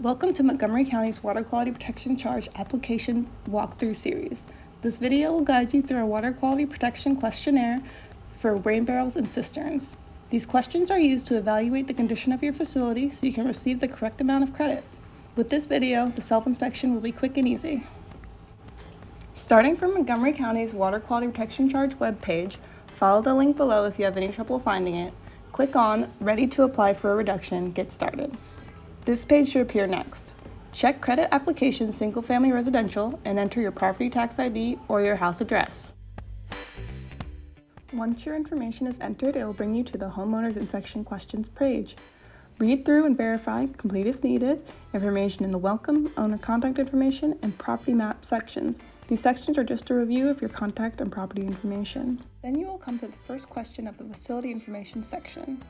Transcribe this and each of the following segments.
Welcome to Montgomery County's Water Quality Protection Charge Application Walkthrough Series. This video will guide you through our Water Quality Protection questionnaire for rain barrels and cisterns. These questions are used to evaluate the condition of your facility so you can receive the correct amount of credit. With this video, the self-inspection will be quick and easy. Starting from Montgomery County's Water Quality Protection Charge webpage, follow the link below if you have any trouble finding it. Click on Ready to Apply for a Reduction, Get Started. This page should appear next. Check Credit Application Single Family Residential and enter your property tax ID or your house address. Once your information is entered, it will bring you to the Homeowner's Inspection Questions page. Read through and verify, complete if needed, information in the Welcome, Owner Contact Information, and Property Map sections. These sections are just a review of your contact and property information. Then you will come to the first question of the Facility Information section.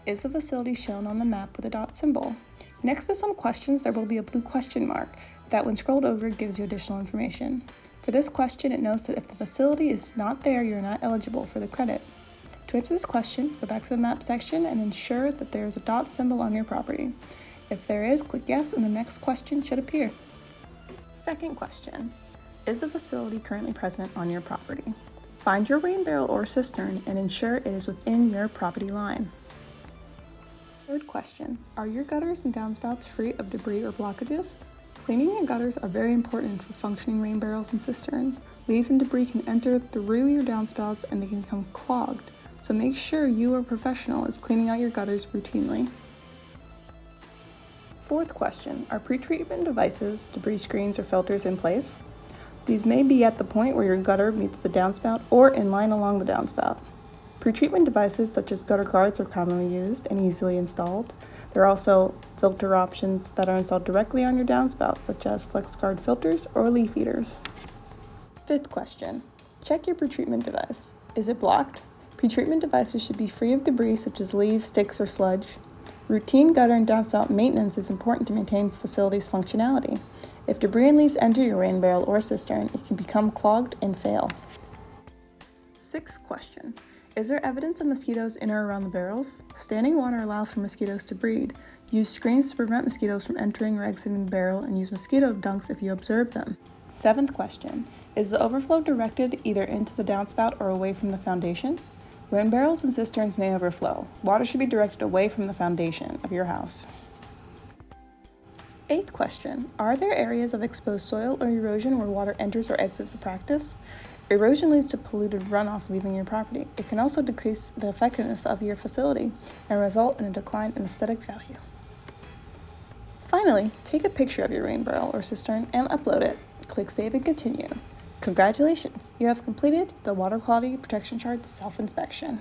Is the facility shown on the map with a dot symbol? Next to some questions, there will be a blue question mark that, when scrolled over, gives you additional information. For this question, it notes that if the facility is not there, you're not eligible for the credit. To answer this question, go back to the map section and ensure that there is a dot symbol on your property. If there is, click yes, and the next question should appear. Second question, is the facility currently present on your property? Find your rain barrel or cistern and ensure it is within your property line. Third question, are your gutters and downspouts free of debris or blockages? Cleaning your gutters are very important for functioning rain barrels and cisterns. Leaves and debris can enter through your downspouts and they can become clogged, so make sure you, a professional, is cleaning out your gutters routinely. Fourth question, are pretreatment devices, debris screens, or filters in place? These may be at the point where your gutter meets the downspout or in line along the downspout. Pretreatment devices such as gutter guards are commonly used and easily installed. There are also filter options that are installed directly on your downspout, such as FlexGuard filters or leaf eaters. Fifth question, check your pretreatment device. Is it blocked? Pretreatment devices should be free of debris such as leaves, sticks, or sludge. Routine gutter and downspout maintenance is important to maintain facility's functionality. If debris and leaves enter your rain barrel or cistern, it can become clogged and fail. Sixth question, is there evidence of mosquitoes in or around the barrels? Standing water allows for mosquitoes to breed. Use screens to prevent mosquitoes from entering or exiting the barrel and use mosquito dunks if you observe them. Seventh question, is the overflow directed either into the downspout or away from the foundation? Rain barrels and cisterns may overflow. Water should be directed away from the foundation of your house. Eighth question, are there areas of exposed soil or erosion where water enters or exits the practice? Erosion leads to polluted runoff leaving your property. It can also decrease the effectiveness of your facility and result in a decline in aesthetic value. Finally, take a picture of your rain barrel or cistern and upload it. Click Save and Continue. Congratulations, you have completed the Water Quality Protection Charge self-inspection.